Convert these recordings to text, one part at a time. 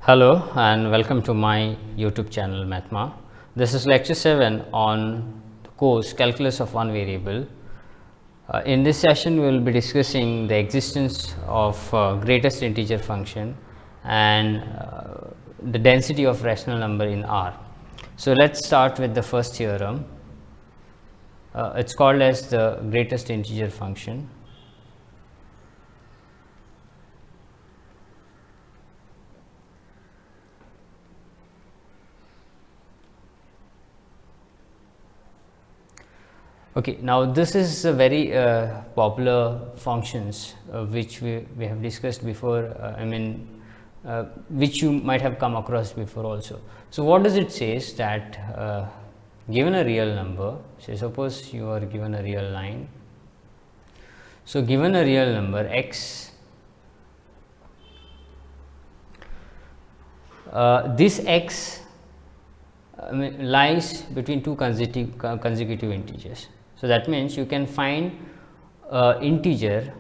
Hello and welcome to my YouTube channel Mathma. This is lecture 7 on the course Calculus of One Variable. In this session we will be discussing the existence of greatest integer function and the density of rational number in R. So, let us start with the first theorem. It is called as the greatest integer function. Okay, now this is a very popular functions which we have discussed before, which you might have come across before also. So, what does it say is that given a real number, say suppose you are given a real line. So, given a real number x, this x lies between two consecutive integers. So, that means you can find integer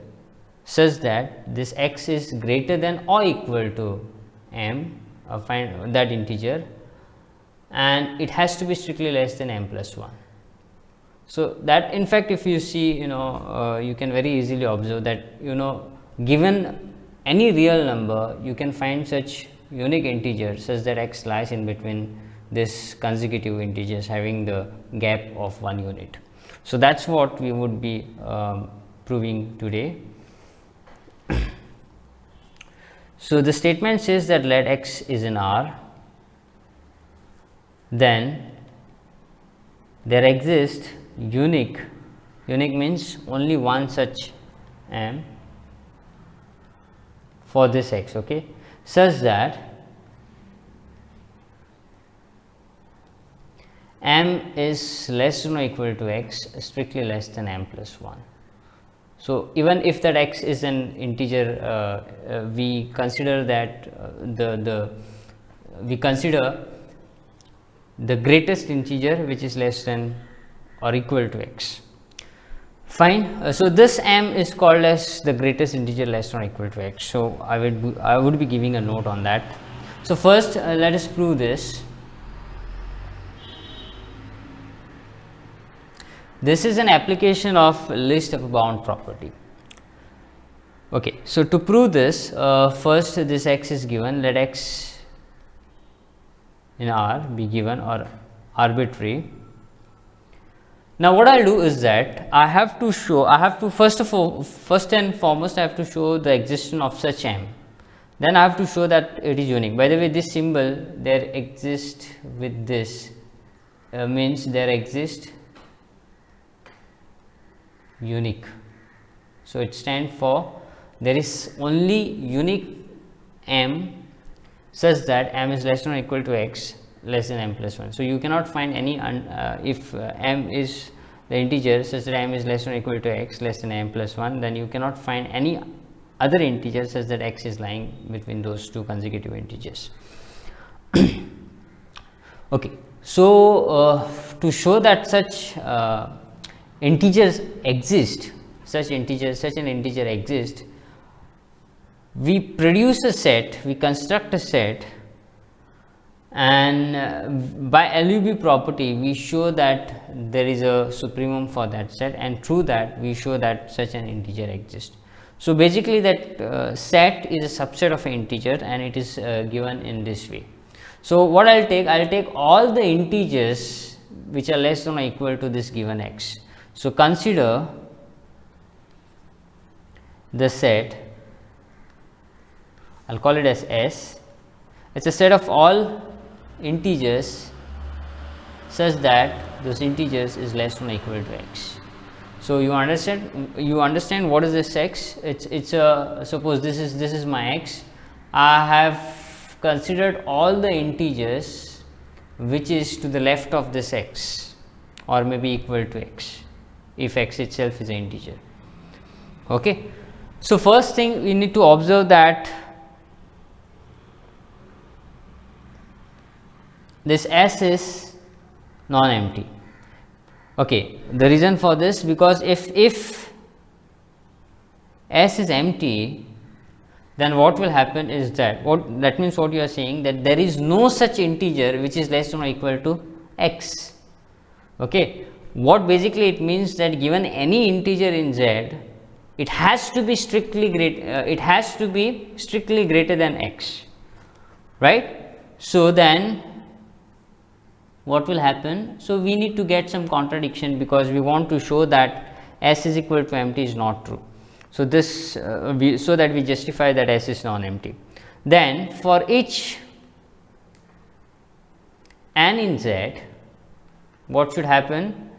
such that this x is greater than or equal to m, find that integer, and it has to be strictly less than m plus 1. So, that in fact, if you see you can very easily observe that given any real number you can find such unique integer such that x lies in between this consecutive integers having the gap of 1 unit. So, that is what we would be proving today. So, the statement says that let x is in R, then there exists unique means only one such m for this x, okay, such that m is less than or equal to x, strictly less than m plus 1. So, even if that x is an integer, we consider that we consider the greatest integer which is less than or equal to x. Fine. So, this m is called as the greatest integer less than or equal to x. So, I would be giving a note on that. So, first let us prove this. This is an application of least upper bound property. Okay. So, to prove this, first this x is given, let x in R be given or arbitrary. Now, what I will do is that I have to first and foremost I have to show the existence of such m, then I have to show that it is unique. By the way, this symbol there exists with this means there exists unique. So, it stands for there is only unique m such that m is less than or equal to x less than m plus 1. So, you cannot find any if m is the integer such that m is less than or equal to x less than m plus 1, then you cannot find any other integer such that x is lying between those two consecutive integers. Okay. So, to show that such integers exist, such an integer exists, we produce a set, we construct a set, and by LUB property we show that there is a supremum for that set, and through that we show that such an integer exists. So, basically that set is a subset of an integer and it is given in this way. So, what I will take all the integers which are less than or equal to this given x. So, consider the set, I will call it as S. It is a set of all integers such that those integers is less than or equal to x. So, you understand what is this x? It's a, suppose this is my x. I have considered all the integers which is to the left of this x or maybe equal to x, if x itself is an integer. Okay. So, first thing we need to observe that this S is non-empty. Okay. The reason for this, because if S is empty, then what will happen is that that means what you are saying, that there is no such integer which is less than or equal to x. Okay. What basically it means, that given any integer in z, it has to be strictly greater than x, right. So then what will happen? So we need to get some contradiction, because we want to show that s is equal to empty is not true. So this so that we justify that s is non-empty. Then for each n in z, what should happen?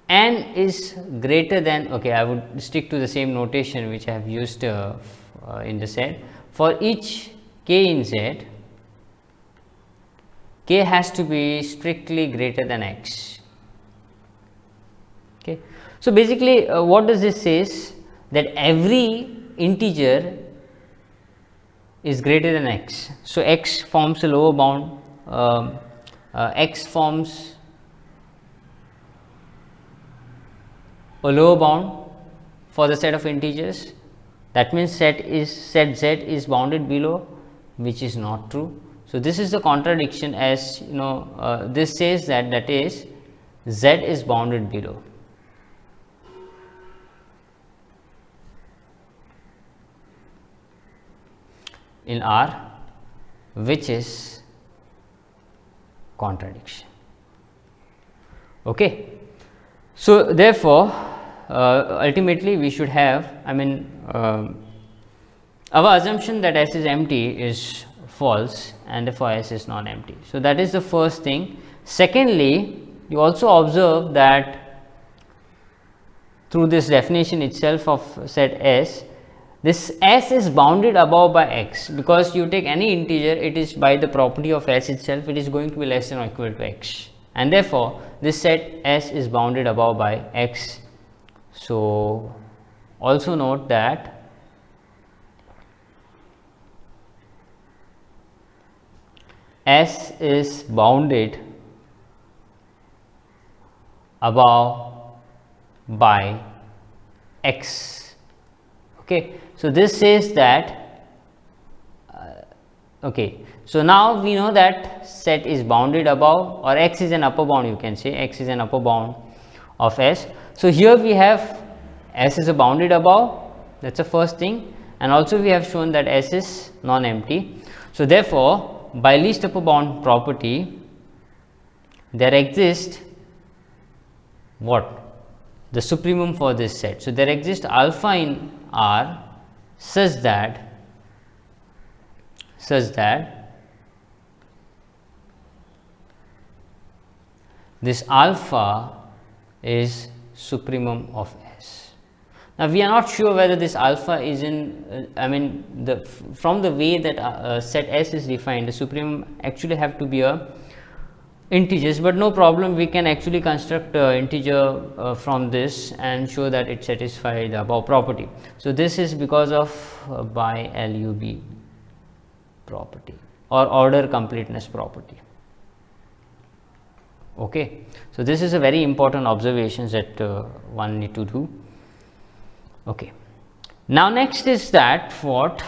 N is greater than, okay, I would stick to the same notation which I have used in the set. For each k in z, k has to be strictly greater than x. Okay. So basically what does this says? That every integer is greater than x. So x forms a lower bound, x forms a lower bound for the set of integers. That means set z is bounded below, which is not true. So this is the contradiction, as you know, this says that is z is bounded below. In R, which is contradiction. Okay. So therefore ultimately we should have, I mean, our assumption that S is empty is false, and therefore S is non-empty. So that is the first thing. Secondly, you also observe that through this definition itself of set S, this S is bounded above by x, because you take any integer, it is by the property of S itself, it is going to be less than or equal to x, and therefore this set S is bounded above by x. So also note that S is bounded above by x. Okay. So this says that okay. So now we know that set is bounded above, or x is an upper bound, you can say x is an upper bound of S. So here we have S is a bounded above, that is the first thing, and also we have shown that S is non-empty. So therefore by least upper bound property, there exists what? The supremum for this set. So there exists alpha in R such that this alpha is supremum of S. Now we are not sure whether this alpha is in I mean from the way that set S is defined, the supremum actually have to be a integers, but no problem, we can actually construct integer from this and show that it satisfies the above property. So this is because of by LUB property or order completeness property. Okay. So this is a very important observation that one need to do. Okay. Now next is that what?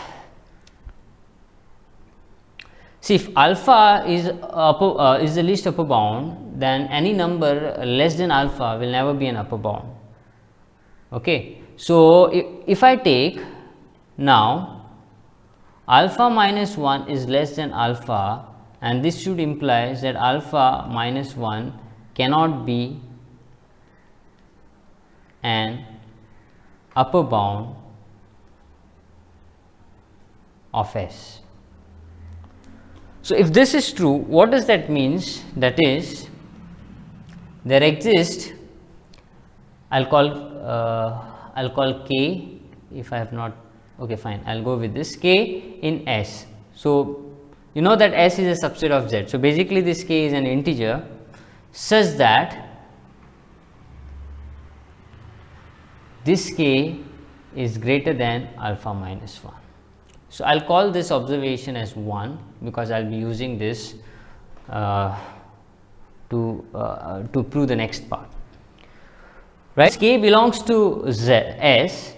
See, if alpha is the least upper bound, then any number less than alpha will never be an upper bound. Okay. So if I take now alpha minus 1 is less than alpha, and this should imply that alpha minus 1 cannot be an upper bound of S. So if this is true, what does that means? That is, there exists, I'll call K, if I have not, okay fine, I'll go with this K in S. So you know that S is a subset of Z. So basically this K is an integer such that this K is greater than alpha minus 1. So I'll call this observation as 1, because I'll be using this to prove the next part. Right? K belongs to Z S,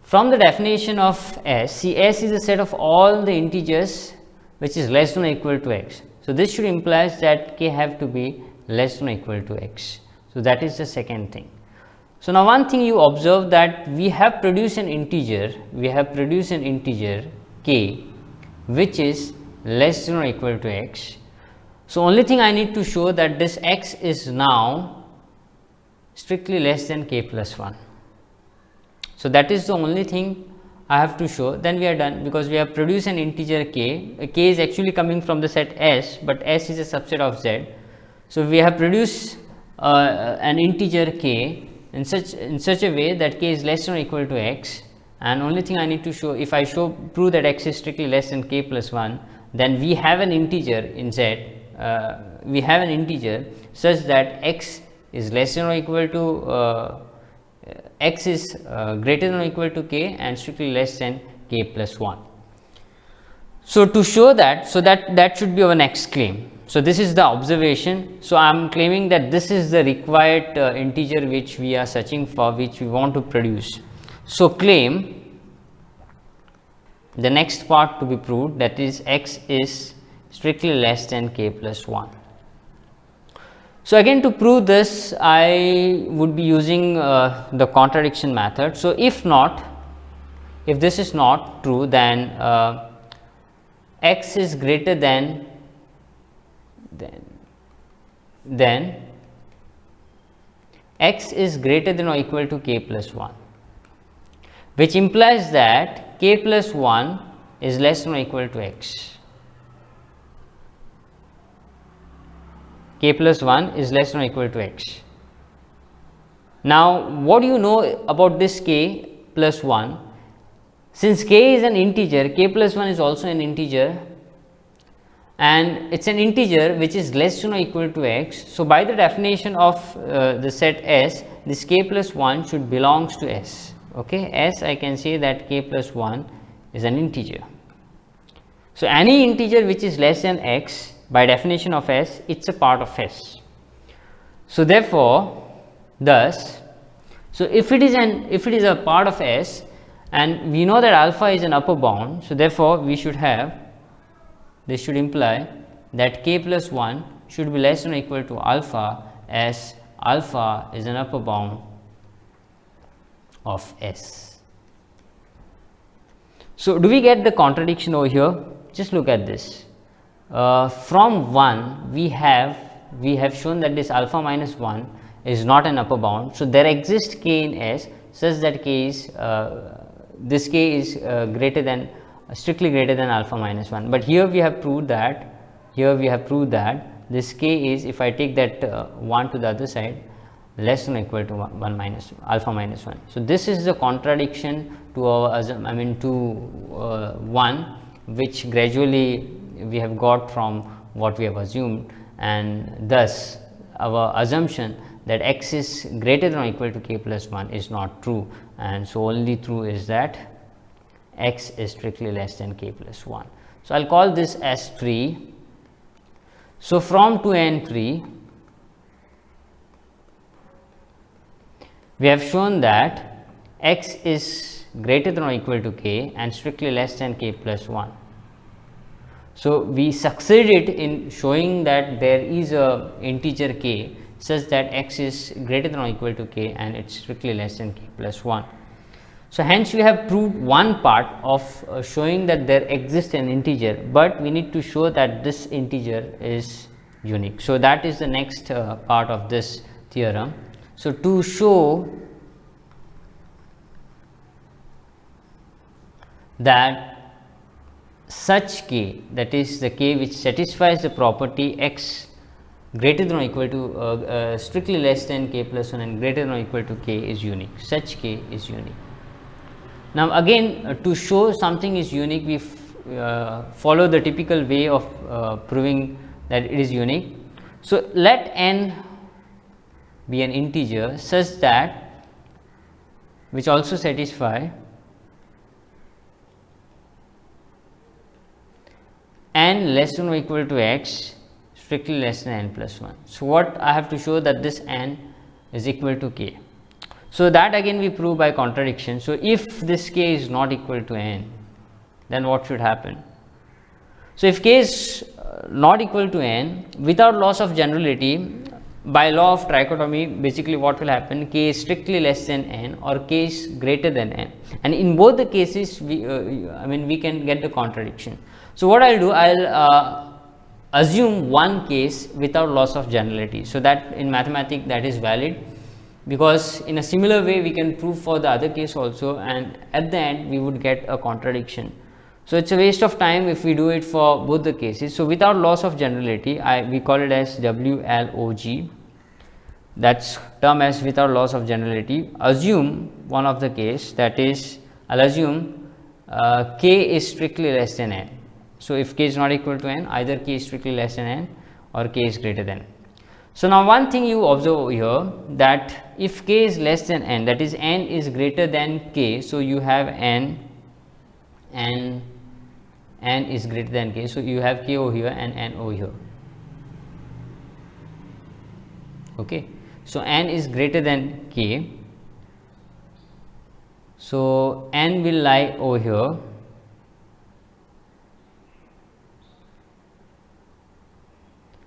from the definition of S, see S is a set of all the integers which is less than or equal to x. So, this should implies that k have to be less than or equal to x. So, that is the second thing. So, now one thing you observe that we have produced an integer, k which is less than or equal to x. So, only thing I need to show that this x is now strictly less than k plus 1. So, that is the only thing I have to show, then we are done, because we have produced an integer k. K is actually coming from the set S, but S is a subset of Z. So, we have produced an integer k in such a way that k is less than or equal to x, and only thing I need to show, if I prove that x is strictly less than k plus 1, then we have an integer in Z, we have an integer such that x is less than or equal to x is greater than or equal to k and strictly less than k plus 1. So, to show that, so that should be our next claim. So, this is the observation. So, I am claiming that this is the required integer which we are searching for, which we want to produce. So, claim the next part to be proved, that is x is strictly less than k plus 1. So, again to prove this, I would be using the contradiction method. So, if this is not true, then x is greater than x is greater than or equal to k plus 1, which implies that k plus 1 is less than or equal to x. K plus 1 is less than or equal to x. Now, what do you know about this k plus 1? Since k is an integer, k plus 1 is also an integer, and it is an integer which is less than or equal to x. So, by the definition of the set S, this k plus 1 should belongs to S. Okay, S, I can say that k plus 1 is an integer. So, any integer which is less than x, by definition of S, it is a part of S. So, therefore, thus, so if it is a part of S, and we know that alpha is an upper bound. So, therefore, we should have, this should imply that k plus 1 should be less than or equal to alpha, as alpha is an upper bound of S. So, do we get the contradiction over here? Just look at this. From 1 we have shown that this alpha minus 1 is not an upper bound. So, there exists k in S such that k is this k is greater than strictly greater than alpha minus 1, but here we have proved that this k is, if I take that 1 to the other side, less than or equal to 1 minus alpha minus 1. So, this is the contradiction to our to 1, which gradually we have got from what we have assumed, and thus our assumption that x is greater than or equal to k plus 1 is not true, and so only true is that x is strictly less than k plus 1. So, I will call this as tree. So, from 2n tree we have shown that x is greater than or equal to k and strictly less than k plus 1. So, we succeeded in showing that there is a integer k such that x is greater than or equal to k and it is strictly less than k plus 1. So, hence we have proved one part of showing that there exists an integer, but we need to show that this integer is unique. So, that is the next part of this theorem. So, to show that such k, that is the k which satisfies the property x greater than or equal to strictly less than k plus 1 and greater than or equal to k is unique, such k is unique. Now, again to show something is unique, we follow the typical way of proving that it is unique. So, let n be an integer such that which also satisfy n less than or equal to x strictly less than n plus 1. So, what I have to show that this n is equal to k. So that again we prove by contradiction. So if this k is not equal to n, then what should happen? So if k is not equal to n, without loss of generality, by law of trichotomy, basically what will happen, k is strictly less than n or k is greater than n, and in both the cases we can get the contradiction. So what I'll do, I'll assume one case without loss of generality, so that in mathematics that is valid, because in a similar way we can prove for the other case also, and at the end we would get a contradiction. So it's a waste of time if we do it for both the cases. So without loss of generality, we call it as WLOG, that's term as without loss of generality. Assume one of the case, that is, I'll assume k is strictly less than n. So if k is not equal to n, either k is strictly less than n or k is greater than. So now one thing you observe here, that if k is less than n, that is n is greater than k, so you have n is greater than k, so you have k over here and n over here. Okay, so n is greater than k, so n will lie over here.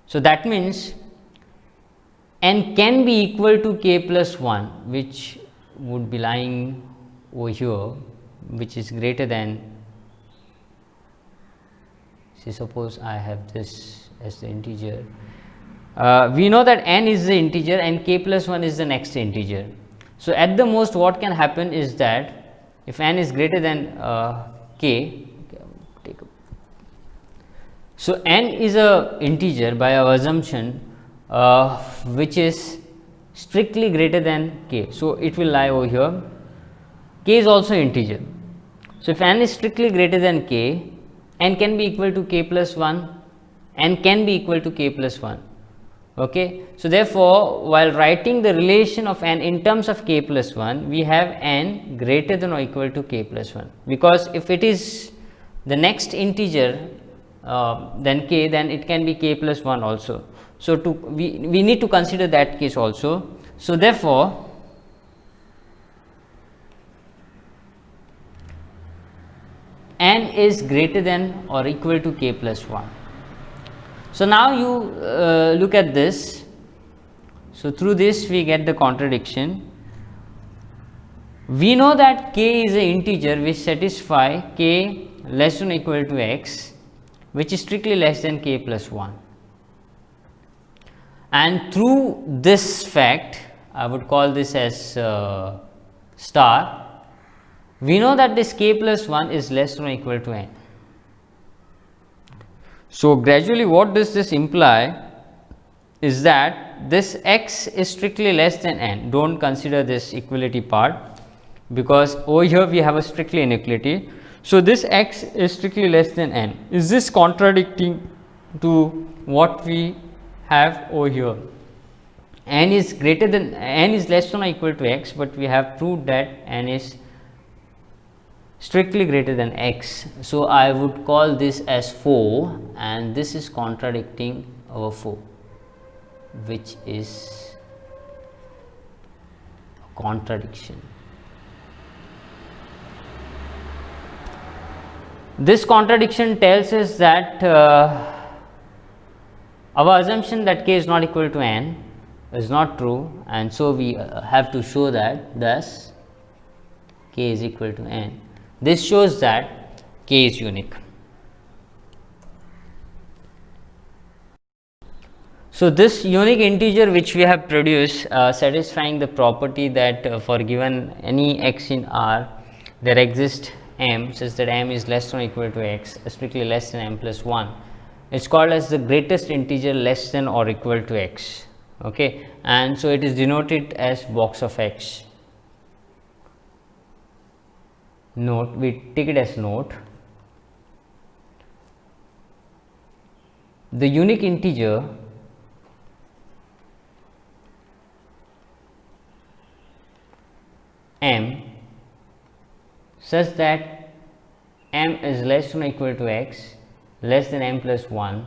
So that means n can be equal to k plus 1, which would be lying over here, which is greater than, say suppose I have this as the integer. We know that n is the integer and k plus 1 is the next integer. So at the most what can happen is that if n is greater than k, so n is a integer by our assumption which is strictly greater than k, so it will lie over here. K is also integer, so if n is strictly greater than k, n can be equal to k plus 1, n can be equal to k plus 1. Okay, so therefore while writing the relation of n in terms of k plus 1, we have n greater than or equal to k plus 1, because if it is the next integer then k, then it can be k plus 1 also. So we need to consider that case also. So therefore n is greater than or equal to k plus 1. So now you look at this. So through this we get the contradiction. We know that k is an integer which satisfy k less than or equal to x, which is strictly less than k plus 1. And through this fact, I would call this as star, we know that this k plus 1 is less than or equal to n. So gradually what does this imply is that this x is strictly less than n. Don't consider this equality part, because over here we have a strictly inequality. So this x is strictly less than n. Is this contradicting to what we have over here? N is greater than, n is less than or equal to x, but we have proved that n is strictly greater than x. So I would call this as 4, and this is contradicting our 4, which is a contradiction. This contradiction tells us that our assumption that k is not equal to n is not true, and so we have to show that thus k is equal to n. This shows that k is unique. So this unique integer which we have produced satisfying the property that for given any x in R, there exists m such that m is less than or equal to x, strictly less than m plus 1. It's called as the greatest integer less than or equal to x. Okay, and so it is denoted as box of x. Note, we take it as note. The unique integer m such that m is less than or equal to x, less than m plus 1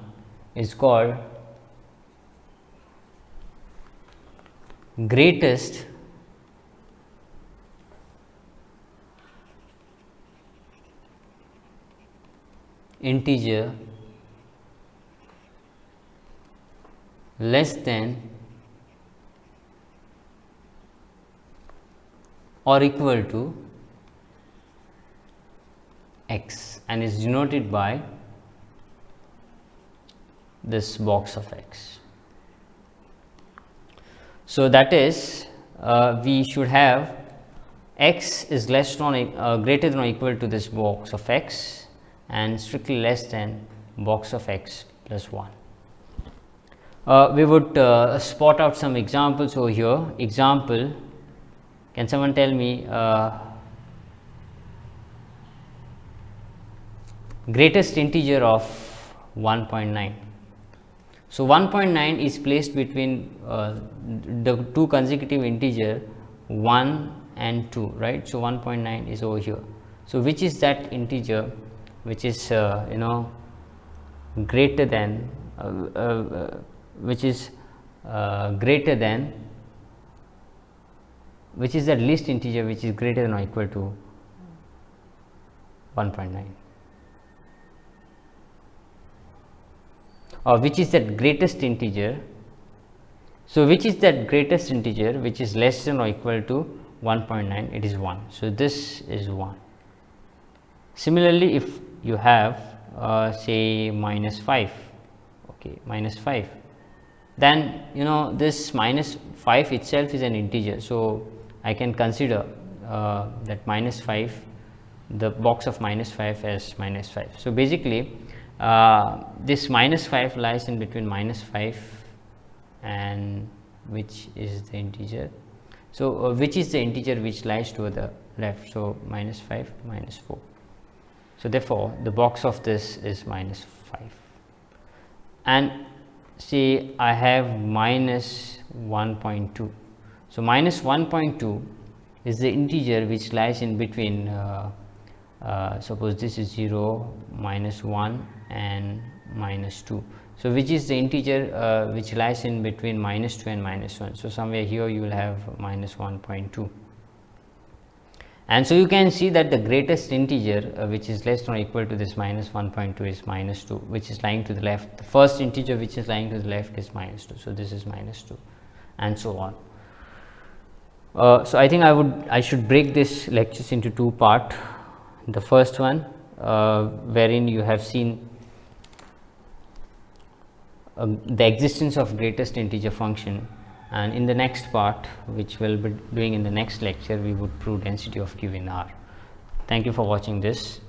is called greatest integer less than or equal to x and is denoted by this box of x. So, that is we should have x is less than greater than or equal to this box of x and strictly less than box of x plus 1. We would spot out some examples over here. Example, can someone tell me greatest integer of 1.9? So, 1.9 is placed between the two consecutive integer 1 and 2, right. So, 1.9 is over here. So, which is that integer which is greater than which is that least integer which is greater than or equal to 1.9, or which is that greatest integer. So, which is that greatest integer which is less than or equal to 1.9? It is 1. So, this is 1. Similarly, if you have say minus 5, okay, minus 5, then this minus 5 itself is an integer. So, I can consider that minus 5, the box of minus 5 as minus 5. So, basically this minus 5 lies in between minus 5 and which is the integer. So, which is the integer which lies to the left? So, minus 5 minus 4. So, therefore, the box of this is minus 5, and say I have minus 1.2. So, minus 1.2 is the integer which lies in between suppose this is 0, minus 1 and minus 2. So, which is the integer which lies in between minus 2 and minus 1. So, somewhere here you will have minus 1.2. And so, you can see that the greatest integer which is less than or equal to this minus 1.2 is minus 2, which is lying to the left. The first integer which is lying to the left is minus 2. So, this is minus 2 and so on. So, I think I should break this lectures into two parts. The first one wherein you have seen the existence of greatest integer function, and in the next part which we will be doing in the next lecture, we would prove density of Q in R. Thank you for watching this.